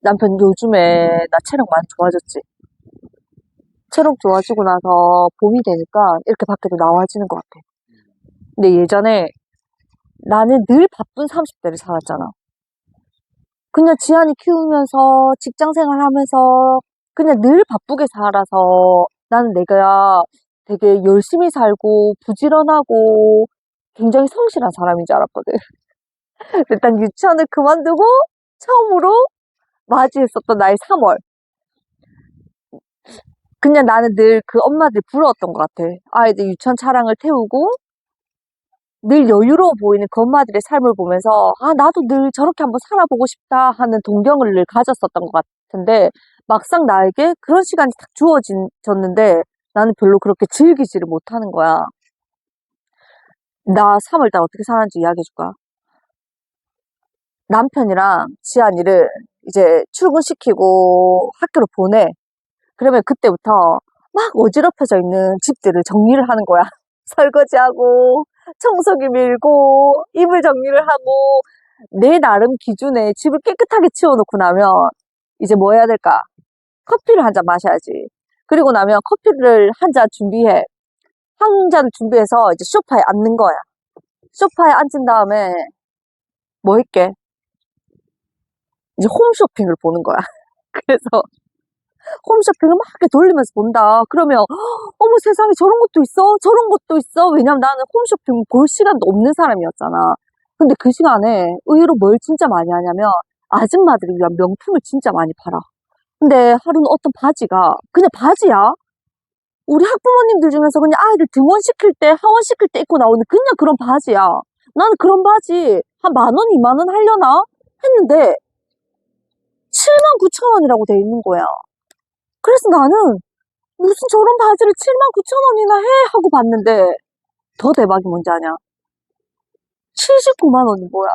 남편 요즘에 나 체력 많이 좋아졌지. 체력 좋아지고 나서 봄이 되니까 이렇게 밖에도 나와지는 것 같아. 근데 예전에 나는 늘 바쁜 30대를 살았잖아. 그냥 지한이 키우면서 직장 생활하면서 그냥 늘 바쁘게 살아서 나는 내가 되게 열심히 살고 부지런하고 굉장히 성실한 사람인 줄 알았거든. 일단 유치원을 그만두고 처음으로 맞이했었던 나의 3월. 그냥 나는 늘 그 엄마들 부러웠던 것 같아. 아이들 유치원 차량을 태우고 늘 여유로워 보이는 그 엄마들의 삶을 보면서 아, 나도 늘 저렇게 한번 살아보고 싶다 하는 동경을 늘 가졌었던 것 같은데 막상 나에게 그런 시간이 딱 주어졌는데 나는 별로 그렇게 즐기지를 못하는 거야. 나 3월달 어떻게 살았는지 이야기해줄까? 남편이랑 지안이를 이제 출근시키고 학교로 보내. 그러면 그때부터 막 어지럽혀져 있는 집들을 정리를 하는 거야. 설거지하고, 청소기 밀고, 이불 정리를 하고, 내 나름 기준에 집을 깨끗하게 치워놓고 나면, 이제 뭐 해야 될까? 커피를 한 잔 마셔야지. 그리고 나면 커피를 한 잔 준비해. 한 잔을 준비해서 이제 소파에 앉는 거야. 소파에 앉은 다음에, 뭐 할게? 이제 홈쇼핑을 보는 거야. 그래서, 홈쇼핑을 막 이렇게 돌리면서 본다. 그러면 어머 세상에 저런 것도 있어? 저런 것도 있어? 왜냐면 나는 홈쇼핑 볼 시간도 없는 사람이었잖아. 근데 그 시간에 의외로 뭘 진짜 많이 하냐면 아줌마들을 위한 명품을 진짜 많이 팔아. 근데 하루는 어떤 바지가 그냥 바지야. 우리 학부모님들 중에서 그냥 아이들 등원시킬 때 하원시킬 때 입고 나오는 그냥 그런 바지야. 나는 그런 바지 한 10,000원, 20,000원 하려나? 했는데 79,000원이라고 돼 있는 거야. 그래서 나는 무슨 저런 바지를 79,000원이나 해? 하고 봤는데 더 대박이 뭔지 아냐? 79만 원인 거야.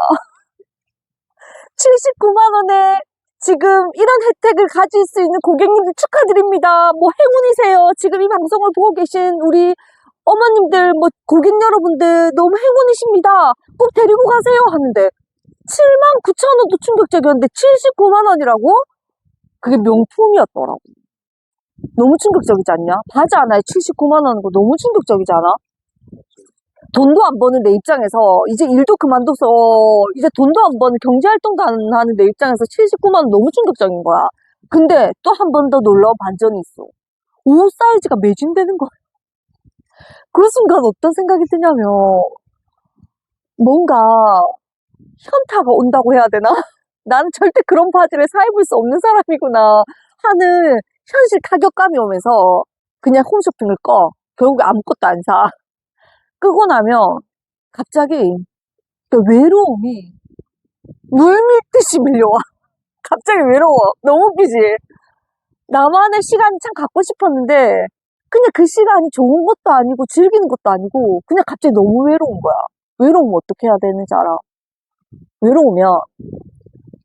79만 원에 지금 이런 혜택을 가질 수 있는 고객님들 축하드립니다. 뭐 행운이세요. 지금 이 방송을 보고 계신 우리 어머님들, 뭐 고객 여러분들 너무 행운이십니다. 꼭 데리고 가세요. 하는데 79,000원도 충격적이었는데 79만 원이라고? 그게 명품이었더라고. 너무 충격적이지 않냐? 바지 하나에 79만 원인 거 너무 충격적이지 않아? 돈도 안 버는 내 입장에서 이제 일도 그만둬서 이제 돈도 안 버는 경제활동도 안 하는 내 입장에서 79만 원 너무 충격적인 거야. 근데 또 한 번 더 놀라운 반전이 있어. 옷 사이즈가 매진되는 거야. 그 순간 어떤 생각이 드냐면 뭔가 현타가 온다고 해야 되나? 나는 절대 그런 바지를 사입을 수 없는 사람이구나 하는 현실 타격감이 오면서 그냥 홈쇼핑을 꺼. 결국에 아무것도 안 사. 끄고 나면 갑자기 그 외로움이 물밀듯이 밀려와. 갑자기 외로워. 너무 웃기지? 나만의 시간이 참 갖고 싶었는데 그냥 그 시간이 좋은 것도 아니고 즐기는 것도 아니고 그냥 갑자기 너무 외로운 거야. 외로우면 어떻게 해야 되는지 알아? 외로우면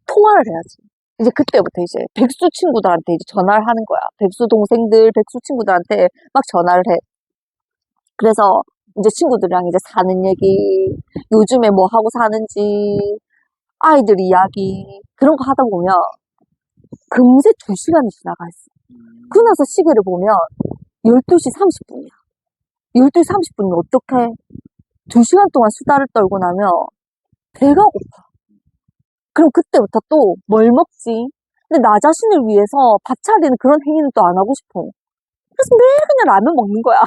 통화를 해야지. 이제 그때부터 이제 백수 친구들한테 이제 전화를 하는 거야. 백수 동생들, 백수 친구들한테 막 전화를 해. 그래서 이제 친구들이랑 이제 사는 얘기, 요즘에 뭐 하고 사는지, 아이들 이야기, 그런 거 하다 보면 금세 2시간이 지나가 있어. 그러고 나서 시계를 보면 12시 30분이야. 12시 30분이면 어떡해? 2시간 동안 수다를 떨고 나면 배가 고파. 그럼 그때부터 또 뭘 먹지? 근데 나 자신을 위해서 밥 차리는 그런 행위는 또 안 하고 싶어. 그래서 매일 그냥 라면 먹는 거야.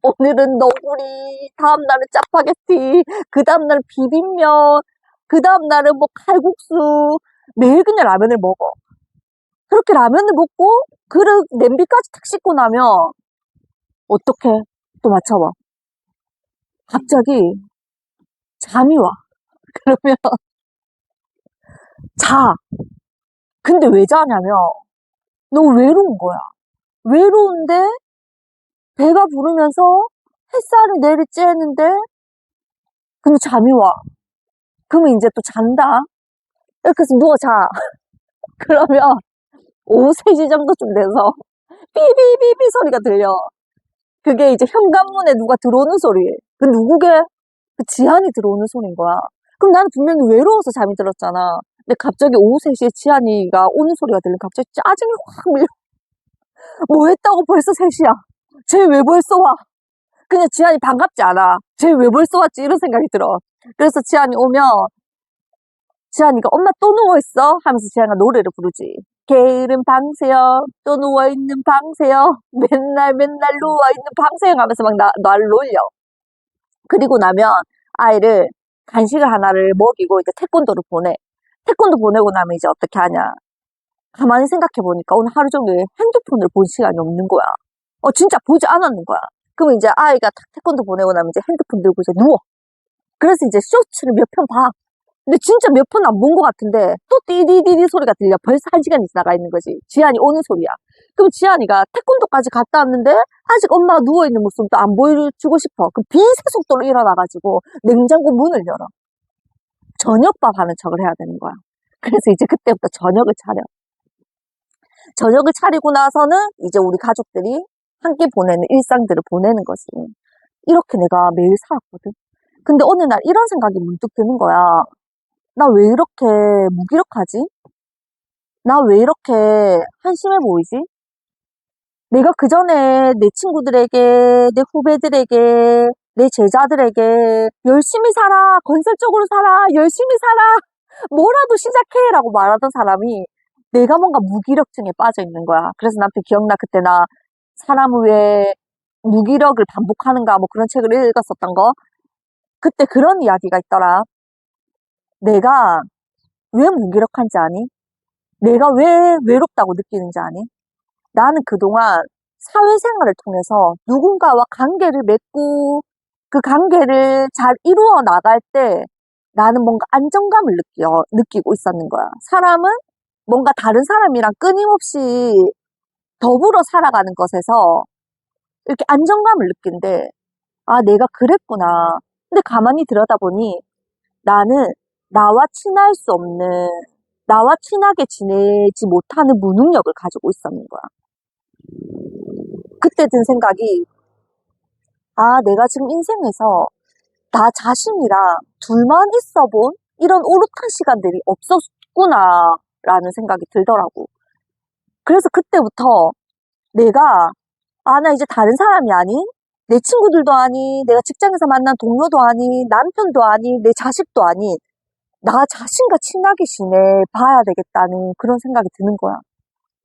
오늘은 너구리, 다음날은 짜파게티, 그 다음날은 비빔면, 그 다음날은 뭐 칼국수, 매일 그냥 라면을 먹어. 그렇게 라면을 먹고 그릇 냄비까지 탁 씻고 나면 어떡해? 또 맞춰봐. 갑자기 잠이 와. 그러면 자. 근데 왜 자냐면 너무 외로운 거야. 외로운데 배가 부르면서 햇살이 내리쬐는데 근데 잠이 와. 그러면 이제 또 잔다. 이렇게 해서 누워 자. 그러면 오후 3시 정도쯤 돼서 삐삐삐삐 소리가 들려. 그게 이제 현관문에 누가 들어오는 소리예요. 그 누구게? 그 지한이 들어오는 소리인 거야. 그럼 나는 분명히 외로워서 잠이 들었잖아. 근데 갑자기 오후 3시에 지한이가 오는 소리가 들리면 갑자기 짜증이 확 밀려. 뭐 했다고 벌써 3시야. 쟤 왜 벌써 와? 그냥 지한이 반갑지 않아. 쟤 왜 벌써 왔지? 이런 생각이 들어. 그래서 지한이 오면 지한이가 엄마 또 누워있어? 하면서 지한이가 노래를 부르지. 게으른 방새요. 또 누워있는 방새요. 맨날 누워있는 방새요 하면서 막 나를 놀려. 그리고 나면 아이를 간식을 하나를 먹이고 이제 태권도를 보내. 태권도 보내고 나면 이제 어떻게 하냐. 가만히 생각해보니까 오늘 하루 종일 핸드폰을 본 시간이 없는 거야. 진짜 보지 않았는 거야. 그럼 이제 아이가 태권도 보내고 나면 이제 핸드폰 들고 이제 누워. 그래서 이제 쇼츠를 몇 편 봐. 근데 진짜 몇 편 안 본 것 같은데 또 띠디디디 소리가 들려. 벌써 1시간이 지나가 있는 거지. 지한이 오는 소리야. 그럼 지한이가 태권도까지 갔다 왔는데 아직 엄마가 누워있는 모습도 안 보여주고 싶어. 그 비세 속도로 일어나가지고 냉장고 문을 열어. 저녁밥 하는 척을 해야 되는 거야. 그래서 이제 그때부터 저녁을 차려. 저녁을 차리고 나서는 이제 우리 가족들이 함께 보내는 일상들을 보내는 거지. 이렇게 내가 매일 살았거든. 근데 어느 날 이런 생각이 문득 드는 거야. 나 왜 이렇게 무기력하지? 나 왜 이렇게 한심해 보이지? 내가 그전에 내 친구들에게, 내 후배들에게, 내 제자들에게 열심히 살아, 건설적으로 살아, 열심히 살아, 뭐라도 시작해 라고 말하던 사람이 내가 뭔가 무기력증에 빠져 있는 거야. 그래서 남편 기억나? 그때 나 사람을 왜 무기력을 반복하는가 뭐 그런 책을 읽었었던 거. 그때 그런 이야기가 있더라. 내가 왜 무기력한지 아니? 내가 왜 외롭다고 느끼는지 아니? 나는 그동안 사회생활을 통해서 누군가와 관계를 맺고 그 관계를 잘 이루어 나갈 때 나는 뭔가 안정감을 느끼고 있었는 거야. 사람은 뭔가 다른 사람이랑 끊임없이 더불어 살아가는 것에서 이렇게 안정감을 느낀대. 아, 내가 그랬구나. 근데 가만히 들여다보니 나는 나와 친할 수 없는, 나와 친하게 지내지 못하는 무능력을 가지고 있었는 거야. 그때 든 생각이, 아, 내가 지금 인생에서 나 자신이랑 둘만 있어 본 이런 오롯한 시간들이 없었구나, 라는 생각이 들더라고. 그래서 그때부터 내가, 아, 나 이제 다른 사람이 아닌, 내 친구들도 아닌, 내가 직장에서 만난 동료도 아닌, 남편도 아닌, 내 자식도 아닌, 나 자신과 친하게 지내봐야 되겠다는 그런 생각이 드는 거야.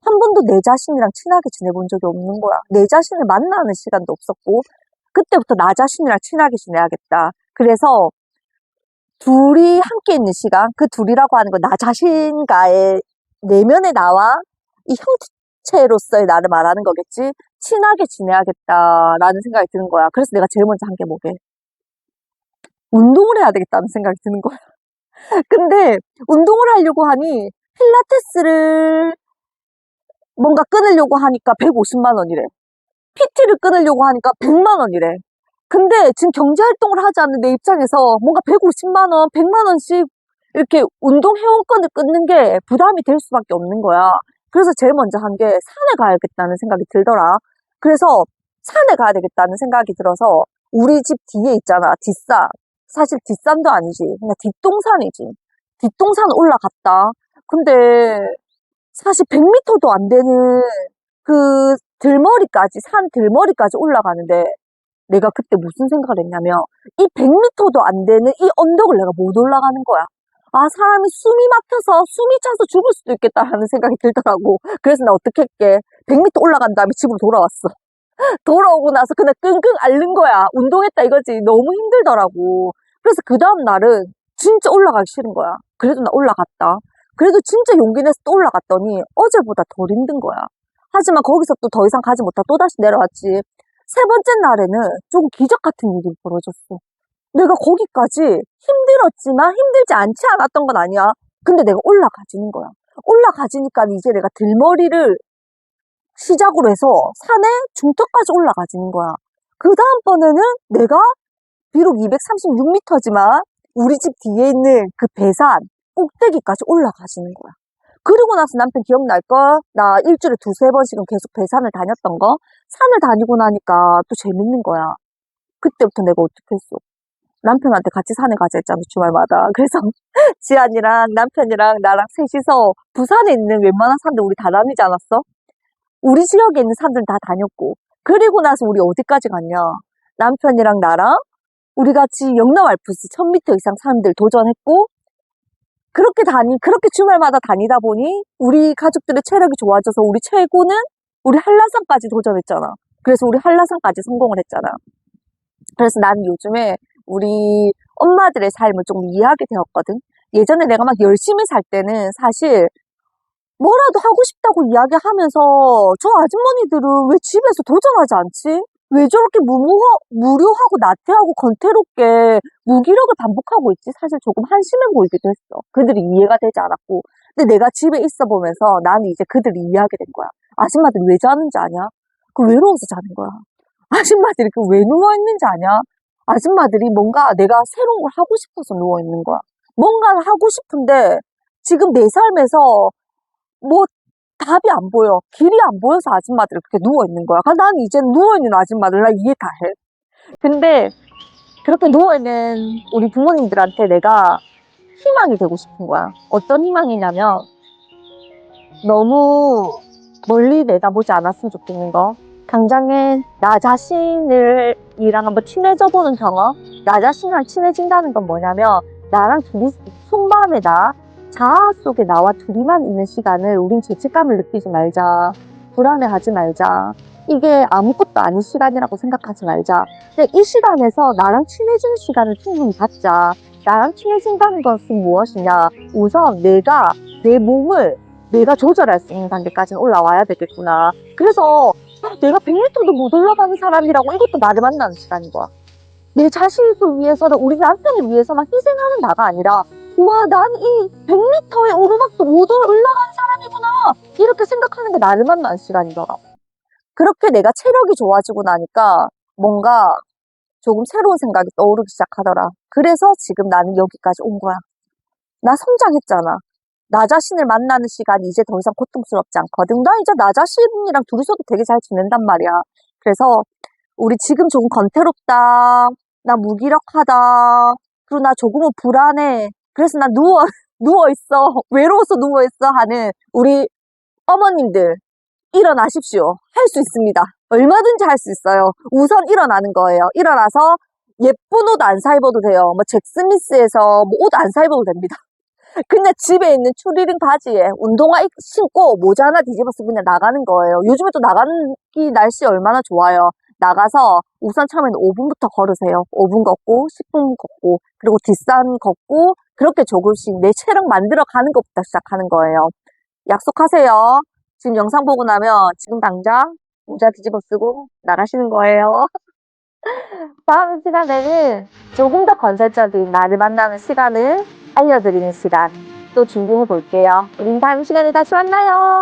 한 번도 내 자신이랑 친하게 지내본 적이 없는 거야. 내 자신을 만나는 시간도 없었고, 그때부터 나 자신이랑 친하게 지내야겠다. 그래서 둘이 함께 있는 시간, 그 둘이라고 하는 건 나 자신과의 내면의 나와 이 형체로서의 나를 말하는 거겠지? 친하게 지내야겠다라는 생각이 드는 거야. 그래서 내가 제일 먼저 한 게 뭐게? 운동을 해야 되겠다는 생각이 드는 거야. 근데 운동을 하려고 하니 필라테스를 뭔가 끊으려고 하니까 150만 원이래. PT를 끊으려고 하니까 100만 원이래. 근데 지금 경제활동을 하지 않는 내 입장에서 뭔가 150만 원, 100만 원씩 이렇게 운동 회원권을 끊는 게 부담이 될 수밖에 없는 거야. 그래서 제일 먼저 한 게 산에 가야겠다는 생각이 들더라. 그래서 산에 가야 되겠다는 생각이 들어서 우리 집 뒤에 있잖아, 뒷산. 사실 뒷산도 아니지. 그냥 뒷동산이지. 뒷동산 올라갔다. 근데 사실 100m도 안 되는 그 들머리까지, 산 들머리까지 올라가는데 내가 그때 무슨 생각을 했냐면 이 100m도 안 되는 이 언덕을 내가 못 올라가는 거야. 아, 사람이 숨이 막혀서 숨이 차서 죽을 수도 있겠다라는 생각이 들더라고. 그래서 나 어떻게 했게? 100m 올라간 다음에 집으로 돌아왔어. 돌아오고 나서 그냥 끙끙 앓는 거야. 운동했다 이거지. 너무 힘들더라고. 그래서 그 다음 날은 진짜 올라가기 싫은 거야. 그래도 나 올라갔다. 그래도 진짜 용기 내서 또 올라갔더니 어제보다 덜 힘든 거야. 하지만 거기서 또 더 이상 가지 못하고 또다시 내려왔지. 세 번째 날에는 조금 기적 같은 일이 벌어졌어. 내가 거기까지 힘들었지만 힘들지 않지 않았던 건 아니야. 근데 내가 올라가지는 거야. 올라가지니까 이제 내가 들머리를 시작으로 해서 산의 중턱까지 올라가지는 거야. 그 다음번에는 내가 비록 236m지만 우리 집 뒤에 있는 그 배산 꼭대기까지 올라가지는 거야. 그리고 나서 남편 기억날걸? 나 일주일에 2~3번씩은 계속 배산을 다녔던 거? 산을 다니고 나니까 또 재밌는 거야. 그때부터 내가 어떻게 했어? 남편한테 같이 산에 가자 했잖아, 주말마다. 그래서 지안이랑 남편이랑 나랑 셋이서 부산에 있는 웬만한 산들 우리 다 다니지 않았어? 우리 지역에 있는 산들 다 다녔고. 그리고 나서 우리 어디까지 갔냐? 남편이랑 나랑 우리 같이 영남 알프스 1000m 이상 산들 도전했고, 그렇게 주말마다 다니다 보니 우리 가족들의 체력이 좋아져서 우리 최고는 우리 한라산까지 도전했잖아. 그래서 우리 한라산까지 성공을 했잖아. 그래서 나는 요즘에 우리 엄마들의 삶을 좀 이해하게 되었거든. 예전에 내가 막 열심히 살 때는 사실 뭐라도 하고 싶다고 이야기하면서 저 아주머니들은 왜 집에서 도전하지 않지? 왜 저렇게 무료하고 나태하고 건태롭게 무기력을 반복하고 있지? 사실 조금 한심해 보이기도 했어. 그들이 이해가 되지 않았고. 근데 내가 집에 있어 보면서 나는 이제 그들을 이해하게 된 거야. 아줌마들이 왜 자는지 아냐? 그 외로워서 자는 거야. 아줌마들이 그 왜 누워있는지 아냐? 아줌마들이 뭔가 내가 새로운 걸 하고 싶어서 누워있는 거야. 뭔가를 하고 싶은데 지금 내 삶에서 뭐 답이 안 보여. 길이 안 보여서 아줌마들이 그렇게 누워있는 거야. 그러니까 난 이제 누워있는 아줌마들 나 이해 다 해. 근데 그렇게 누워있는 우리 부모님들한테 내가 희망이 되고 싶은 거야. 어떤 희망이냐면 너무 멀리 내다보지 않았으면 좋겠는 거. 당장에 나 자신이랑 한번 친해져 보는 경험. 나 자신이랑 친해진다는 건 뭐냐면 나랑 둘이 속마음에 자아 속에 나와 둘이만 있는 시간을 우린 죄책감을 느끼지 말자. 불안해하지 말자. 이게 아무것도 아닌 시간이라고 생각하지 말자. 근데 이 시간에서 나랑 친해지는 시간을 충분히 갖자. 나랑 친해진다는 것은 무엇이냐? 우선 내가 내 몸을 내가 조절할 수 있는 단계까지는 올라와야 되겠구나. 그래서 내가 100m도 못 올라가는 사람이라고 이것도 나를 만나는 시간인 거야. 내 자신을 위해서는 우리 남편을 위해서만 희생하는 나가 아니라 와, 난 이 100m의 오르막도 못 올라간 사람이구나 이렇게 생각하는 게 나를 만나는 시간이더라. 그렇게 내가 체력이 좋아지고 나니까 뭔가 조금 새로운 생각이 떠오르기 시작하더라. 그래서 지금 나는 여기까지 온 거야. 나 성장했잖아. 나 자신을 만나는 시간이 이제 더 이상 고통스럽지 않거든. 나 이제 나 자신이랑 둘이서도 되게 잘 지낸단 말이야. 그래서 우리 지금 조금 건태롭다. 나 무기력하다. 그리고 나 조금은 불안해. 그래서 나 누워있어. 외로워서 누워있어 하는 우리 어머님들 일어나십시오. 할 수 있습니다. 얼마든지 할 수 있어요. 우선 일어나는 거예요. 일어나서 예쁜 옷 안 사 입어도 돼요. 뭐 잭스미스에서 뭐 옷 안 사 입어도 됩니다. 그냥 집에 있는 추리닝 바지에 운동화 신고 모자 하나 뒤집어서 그냥 나가는 거예요. 요즘에 또 나가기 날씨 얼마나 좋아요. 나가서 우선 처음에는 5분부터 걸으세요. 5분 걷고 10분 걷고 그리고 뒷산 걷고 그렇게 조금씩 내 체력 만들어 가는 것부터 시작하는 거예요. 약속하세요. 지금 영상 보고 나면 지금 당장 모자 뒤집어 쓰고 나가시는 거예요. 다음 시간에는 조금 더 건설적인 나를 만나는 시간을 알려드리는 시간 또 준비해 볼게요. 우린 다음 시간에 다시 만나요.